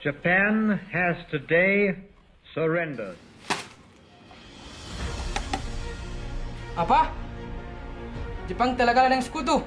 Japan has today surrendered. Apa? Jepang telah kalah dengan sekutu.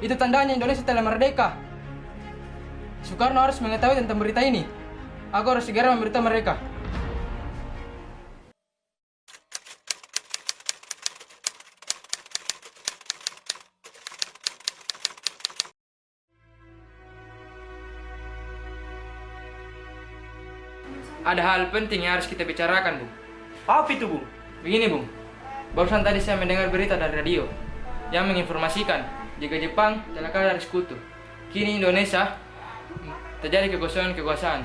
Itu tandanya Indonesia telah merdeka. Soekarno harus mengetahui tentang berita ini. Aku harus segera memberitahu mereka. Ada hal penting yang harus kita bicarakan, Bung. Apa itu, Bung? Begini, Bung. Barusan tadi saya mendengar berita dari radio yang menginformasikan jika Jepang telah kalah dari sekutu. Kini Indonesia terjadi kekosongan kekuasaan.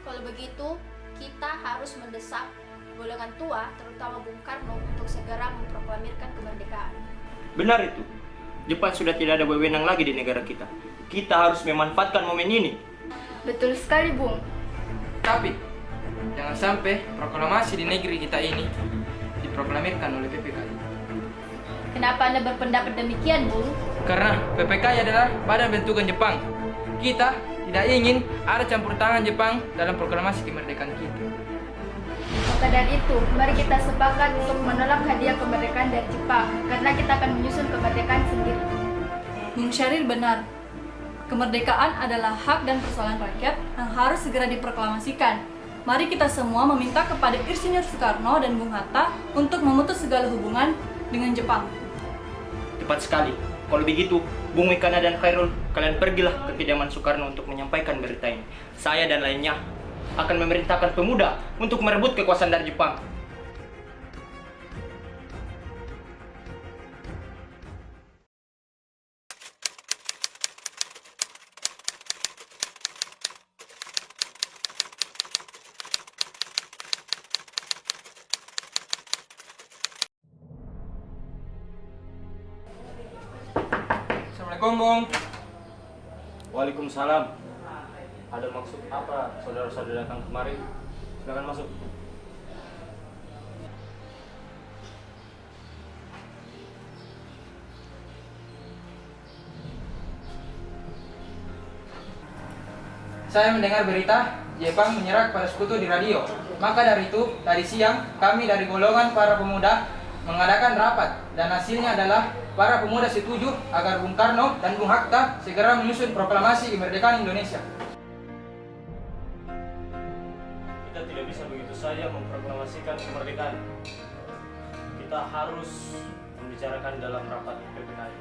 Kalau begitu, kita harus mendesak golongan tua, terutama Bung Karno, untuk segera memproklamirkan kemerdekaan. Benar itu. Jepang sudah tidak ada wewenang lagi di negara kita. Kita harus memanfaatkan momen ini. Betul sekali, Bung. Tapi, jangan sampai proklamasi di negeri kita ini diproklamirkan oleh PPKI. Kenapa Anda berpendapat demikian, Bung? Karena PPKI adalah badan bentukan Jepang. Kita tidak ingin ada campur tangan Jepang dalam proklamasi kemerdekaan kita. Maka dari itu, mari kita sepakat untuk menolak hadiah kemerdekaan dari Jepang, karena kita akan menyusun kemerdekaan sendiri. Bung Syaril benar. Kemerdekaan adalah hak dan persoalan rakyat yang harus segera diproklamasikan. Mari kita semua meminta kepada Insinyur Soekarno dan Bung Hatta untuk memutus segala hubungan dengan Jepang. Tepat sekali. Kalau begitu, Bung Wikana dan Khairul, kalian pergilah ke kediaman Soekarno untuk menyampaikan berita ini. Saya dan lainnya akan memerintahkan pemuda untuk merebut kekuasaan dari Jepang. Assalamualaikum, Bung. Waalaikumsalam. Ada maksud apa saudara-saudara datang kemari? Silakan masuk. Saya mendengar berita Jepang menyerah kepada sekutu di radio. Maka dari itu, tadi siang kami dari golongan para pemuda mengadakan rapat dan hasilnya adalah para pemuda setuju agar Bung Karno dan Bung Hatta segera menyusun proklamasi kemerdekaan Indonesia. Kita tidak bisa begitu saja memproklamasikan kemerdekaan. Kita harus membicarakan dalam rapat PPKI.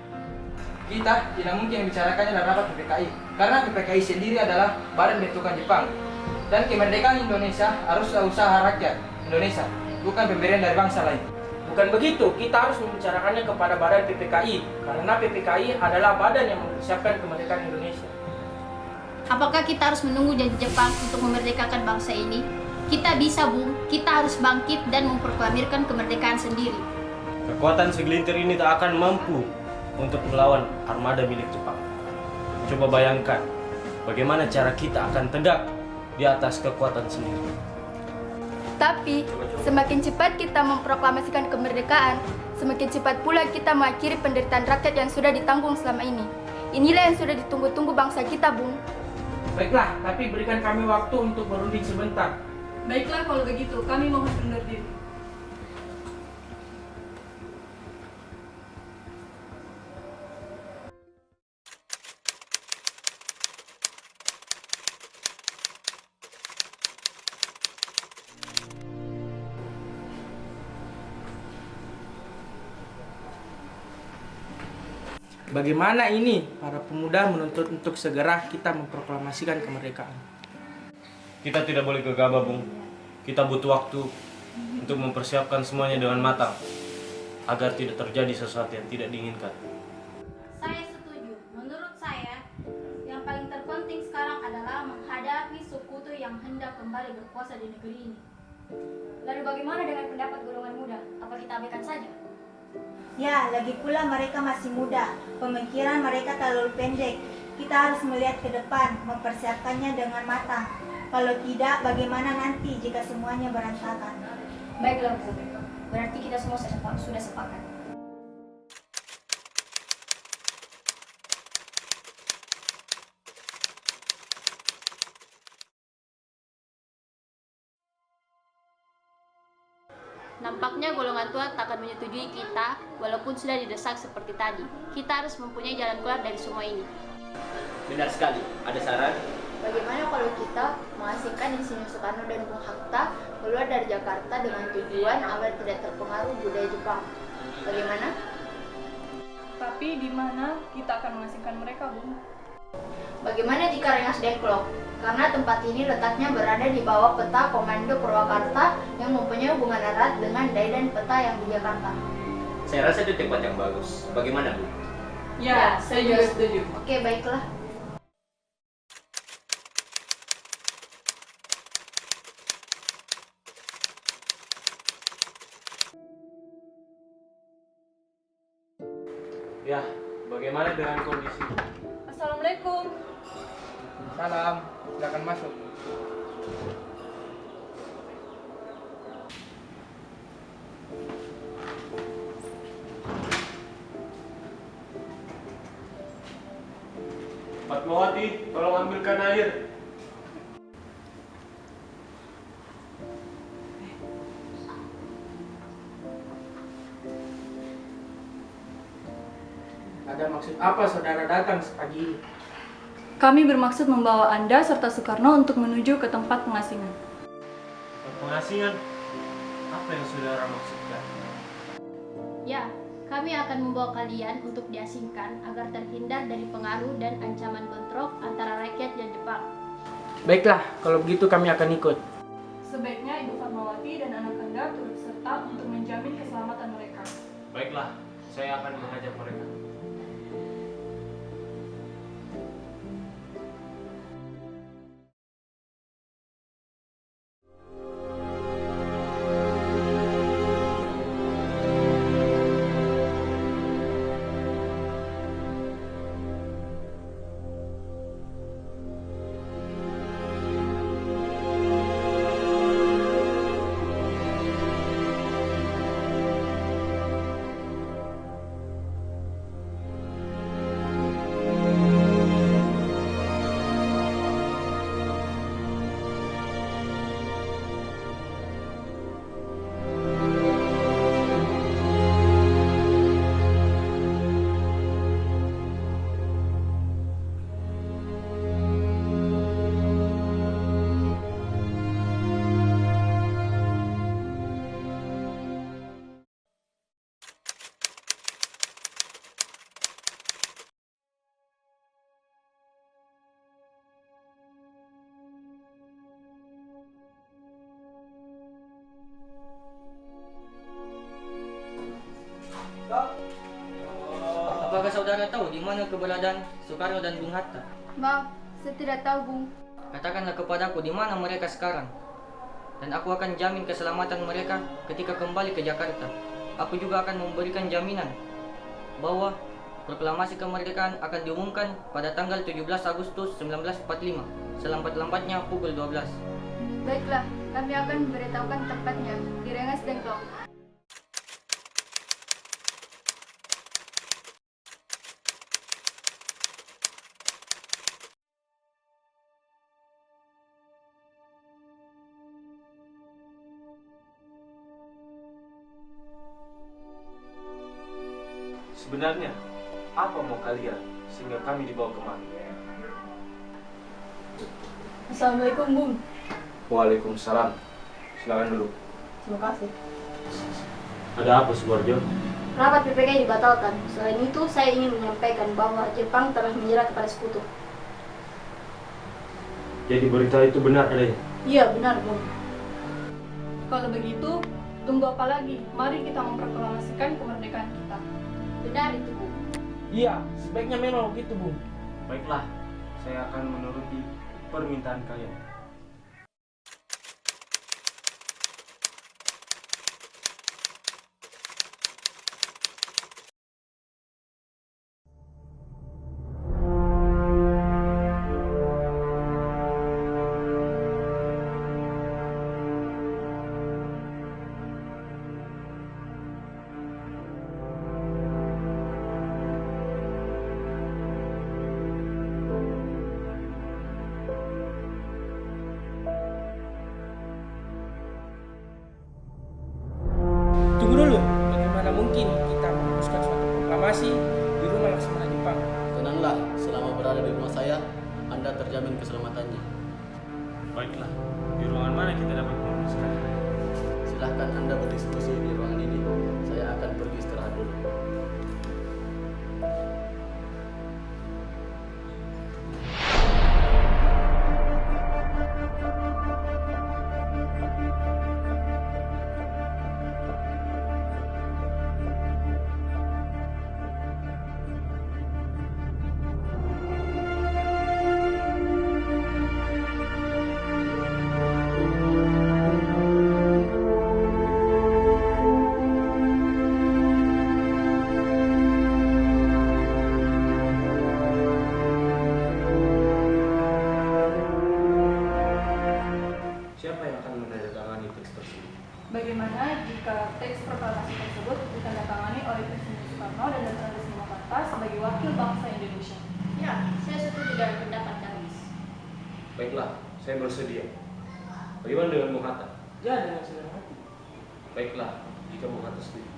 Kita tidak mungkin membicarakannya dalam rapat PPKI karena PPKI sendiri adalah badan bentukan Jepang. Dan kemerdekaan Indonesia harus usaha rakyat Indonesia, bukan pemberian dari bangsa lain. Bukan begitu, kita harus membicarakannya kepada badan PPKI karena PPKI adalah badan yang mempersiapkan kemerdekaan Indonesia. Apakah kita harus menunggu janji Jepang untuk memerdekakan bangsa ini? Kita bisa, Bung. Kita harus bangkit dan memproklamirkan kemerdekaan sendiri. Kekuatan segelintir ini tak akan mampu untuk melawan armada milik Jepang. Coba bayangkan bagaimana cara kita akan tegak di atas kekuatan sendiri. Tapi, semakin cepat kita memproklamasikan kemerdekaan, semakin cepat pula kita mengakhiri penderitaan rakyat yang sudah ditanggung selama ini. Inilah yang sudah ditunggu-tunggu bangsa kita, Bung. Baiklah, tapi berikan kami waktu untuk berunding sebentar. Baiklah kalau begitu, kami mohon undur diri. Bagaimana ini para pemuda menuntut untuk segera kita memproklamasikan kemerdekaan? Kita tidak boleh gegabah, Bung. Kita butuh waktu untuk mempersiapkan semuanya dengan matang agar tidak terjadi sesuatu yang tidak diinginkan. Saya setuju. Menurut saya, yang paling terpenting sekarang adalah menghadapi sekutu yang hendak kembali berkuasa di negeri ini. Lalu bagaimana dengan pendapat golongan muda? Apa kita abaikan saja? Ya, lagi pula mereka masih muda. Pemikiran mereka terlalu pendek. Kita harus melihat ke depan, mempersiapkannya dengan matang. Kalau tidak, bagaimana nanti jika semuanya berantakan? Baiklah, Bu. Berarti kita semua sudah sepakat. Nampaknya golongan tua tak akan menyetujui kita, walaupun sudah didesak seperti tadi. Kita harus mempunyai jalan keluar dari semua ini. Benar sekali. Ada saran? Bagaimana kalau kita mengasingkan Insinyur Soekarno dan Bung Hatta keluar dari Jakarta dengan tujuan agar tidak terpengaruh budaya Jepang? Bagaimana? Tapi di mana kita akan mengasingkan mereka, Bung? Bagaimana jika Rengas Dengklok? Karena tempat ini letaknya berada di bawah peta Komando Purwakarta yang mempunyai hubungan erat dengan Daidan peta yang di Jakarta. Saya rasa itu tempat yang bagus. Bagaimana, Bu? Ya, saya juga setuju. Oke, baiklah. Ya, bagaimana dengan kondisi? Assalamualaikum. Salam, silakan masuk. Fatmawati, tolong ambilkan air. Ada maksud apa saudara datang pagi ini? Kami bermaksud membawa Anda serta Soekarno untuk menuju ke tempat pengasingan. Pengasingan? Apa yang saudara maksudkan? Ya, kami akan membawa kalian untuk diasingkan agar terhindar dari pengaruh dan ancaman bentrok antara rakyat dan Jepang. Baiklah, kalau begitu kami akan ikut. Sebaiknya Ibu Fatmawati dan anak Anda turut serta untuk menjamin keselamatan mereka. Baiklah, saya akan mengajak mereka. Apakah saudara tahu di mana keberadaan Soekarno dan Bung Hatta? Maaf, saya tidak tahu, Bung. Katakanlah kepadaku di mana mereka sekarang. Dan aku akan jamin keselamatan mereka ketika kembali ke Jakarta. Aku juga akan memberikan jaminan bahwa proklamasi kemerdekaan akan diumumkan pada tanggal 17 Agustus 1945, selambat-lambatnya pukul 12. Baiklah, kami akan memberitahukan tempatnya di Rengas Dengklok. Sebenarnya, apa mau kalian sehingga kami dibawa kemari? Assalamualaikum, Bung. Waalaikumsalam. Silakan dulu. Terima kasih. Ada apa, Subarjo? Rapat PPKI dibatalkan. Selain itu, saya ingin menyampaikan bahwa Jepang telah menyerah kepada sekutu. Jadi berita itu benar adanya? Iya, benar, Bung. Kalau begitu, tunggu apa lagi? Mari kita memproklamasikan kemerdekaan kita. Benar itu, Bung. Iya, sebaiknya memang begitu, Bung. Baiklah, saya akan menuruti permintaan kalian. selama berada di rumah saya, Anda terjamin keselamatannya. Baiklah, di ruangan mana kita dapat menuliskan? Silahkan Anda berdiskusi di ruangan ini. Saya akan pergi istirahat dulu. Siapa yang akan menandatangani teks tersebut? Bagaimana jika teks proklamasi tersebut ditandatangani oleh Presiden Soekarno dan Dr. Andes Muhammad sebagai wakil bangsa Indonesia? Ya, saya setuju dengan pendapat Darwis. Baiklah, saya bersedia. Bagaimana dengan Bung Hatta? Ya, dengan senang hati. Baiklah, jika Bung Hatta setuju.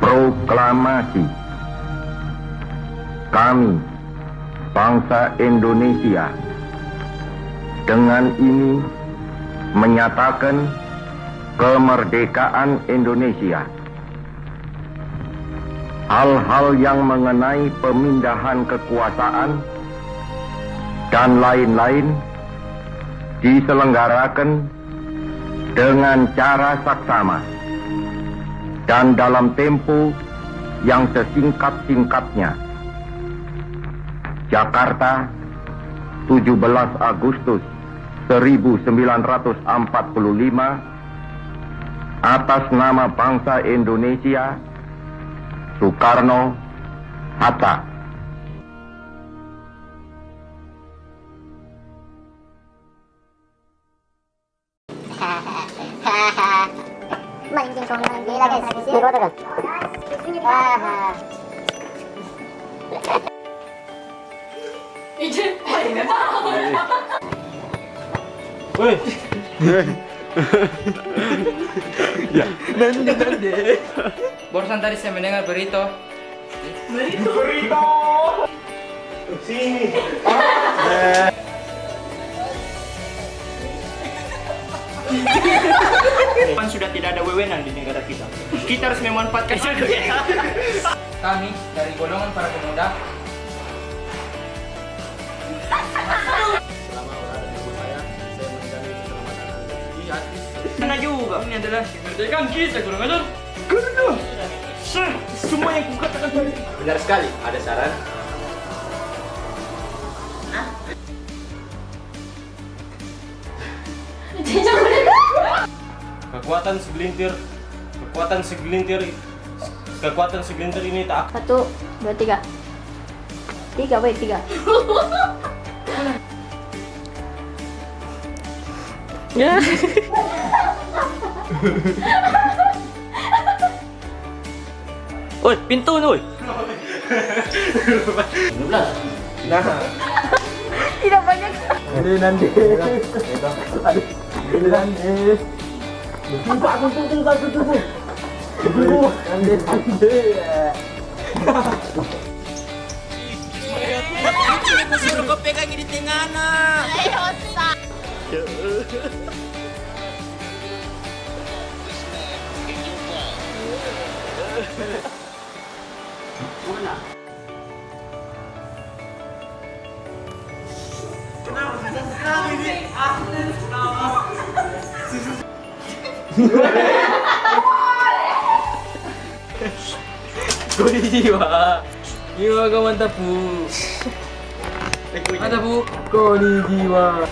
Proklamasi. Kami, bangsa Indonesia, dengan ini menyatakan kemerdekaan Indonesia. Hal-hal yang mengenai pemindahan kekuasaan dan lain-lain diselenggarakan dengan cara saksama dan dalam tempo yang sesingkat-singkatnya. Jakarta, 17 Agustus 1945, atas nama bangsa Indonesia, Soekarno Hatta. Woi. Barusan tadi saya mendengar berita. Sini. Kan sudah tidak ada wewenang di negara kita. Kita harus memanfaatkan Kami dari golongan para pemuda Selama berada di rumah saya menjamin keselamatan Anda. Iya, Atis. Karena juga ini adalah kemerdekaan kita, kurang ajar. Karena semua yang kukatakan tadi. Benar sekali. Ada saran? Kekuatan segelintir ini tak 1, 2, 3. 3, wait, 3. Oi, pintu oi. 12. Nah. Tidak banyak. Suruh kau pegang di tengah nak. Konnichiwa. Jiwa kau mantap bu. Mantap bu. Konnichiwa.